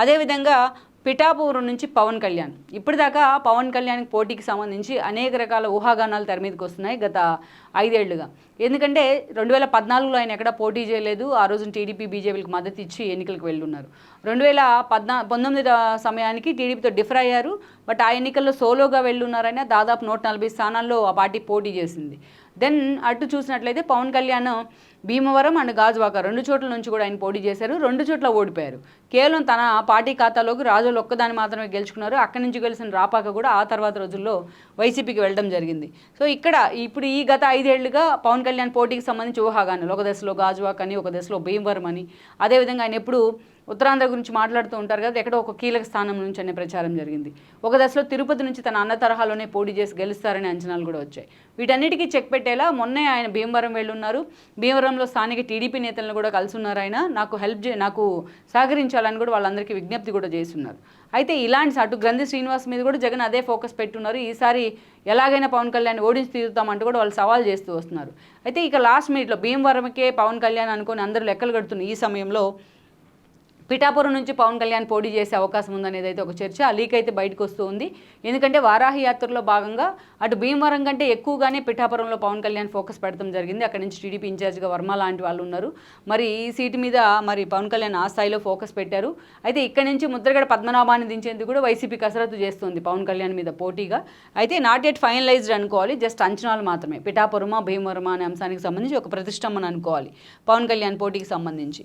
అదేవిధంగా పిఠాపురం నుంచి పవన్ కళ్యాణ్ ఇప్పటిదాకా పవన్ కళ్యాణ్కి పోటీకి సంబంధించి అనేక రకాల ఊహాగానాలు తెర మీదకి వస్తున్నాయి గత 5 ఏళ్లుగా. ఎందుకంటే 2014లో ఆయన ఎక్కడ పోటీ చేయలేదు. ఆ రోజున టీడీపీ బీజేపీలకు మద్దతు ఇచ్చి ఎన్నికలకు వెళ్ళున్నారు. 2019 సమయానికి టీడీపీతో డిఫర్ అయ్యారు. బట్ ఆ ఎన్నికల్లో సోలోగా వెళ్ళున్నారైనా దాదాపు 140 స్థానాల్లో ఆ పార్టీ పోటీ చేసింది. దెన్ అటు చూసినట్లయితే పవన్ కళ్యాణ్ భీమవరం అండ్ గాజువాక 2 చోట్ల నుంచి కూడా ఆయన పోటీ చేశారు. 2 చోట్ల ఓడిపోయారు. కేవలం తన పార్టీ ఖాతాలోకి రాజోలు ఒక్కదాన్ని మాత్రమే గెలుచుకున్నారు. అక్కడి నుంచి గెలిచిన రాపాక కూడా ఆ తర్వాత రోజుల్లో వైసీపీకి వెళ్ళడం జరిగింది. సో ఇక్కడ ఇప్పుడు ఈ గత 5 ఏళ్లుగా పవన్ కళ్యాణ్ పోటీకి సంబంధించి ఊహాగానాలు, ఒక దశలో గాజువాక అని, ఒక దశలో భీమవరం అని, అదేవిధంగా ఆయన ఎప్పుడు ఉత్తరాంధ్ర గురించి మాట్లాడుతూ ఉంటారు కదా, ఎక్కడో ఒక కీలక స్థానం నుంచి అనే ప్రచారం జరిగింది. ఒక దశలో తిరుపతి నుంచి తన అన్న తరహాలోనే పోటీ చేసి గెలుస్తారనే అంచనాలు కూడా వచ్చాయి. వీటన్నిటికీ చెక్ పెట్టేలా మొన్నే ఆయన భీమవరం వెళ్ళున్నారు. భీమవరంలో స్థానిక టీడీపీ నేతలను కూడా కలుసున్నారు. ఆయన నాకు సహకరించాలని కూడా వాళ్ళందరికీ విజ్ఞప్తి కూడా చేస్తున్నారు. అయితే ఇలాంటి అటు గ్రంథి శ్రీనివాస్ మీద కూడా జగన్ అదే ఫోకస్ పెట్టున్నారు. ఈసారి ఎలాగైనా పవన్ కళ్యాణ్ ఓడించి తీరుతామంటూ కూడా వాళ్ళు సవాల్ చేస్తూ వస్తున్నారు. అయితే ఇక లాస్ట్ మినిట్లో భీమవరంకే పవన్ కళ్యాణ్ అనుకొని అందరూ లెక్కలు కడుతున్న ఈ సమయంలో పిఠాపురం నుంచి పవన్ కళ్యాణ్ పోటీ చేసే అవకాశం ఉందనేది అయితే ఒక చర్చ. ఆ లీక్ అయితే బయటకు వస్తూ ఉంది. ఎందుకంటే వారాహి యాత్రలో భాగంగా అటు భీమవరం కంటే ఎక్కువగానే పిఠాపురంలో పవన్ కళ్యాణ్ ఫోకస్ పెడతాం జరిగింది. అక్కడి నుంచి టీడీపీ ఇన్ఛార్జ్గా వర్మ లాంటి వాళ్ళు ఉన్నారు. మరి ఈ సీటు మీద మరి పవన్ కళ్యాణ్ ఆ స్థాయిలో ఫోకస్ పెట్టారు. అయితే ఇక్కడి నుంచి ముద్రగడ పద్మనాభాన్ని దించేందుకు కూడా వైసీపీ కసరత్తు చేస్తుంది పవన్ కళ్యాణ్ మీద పోటీగా. అయితే నాట్ యెట్ ఫైనలైజ్డ్ అనుకోవాలి, జస్ట్ అంచనాలు మాత్రమే. పిఠాపురమా భీమవరమా అనే అంశానికి సంబంధించి ఒక ప్రతిష్టంభన అనుకోవాలి పవన్ కళ్యాణ్ పోటీకి సంబంధించి.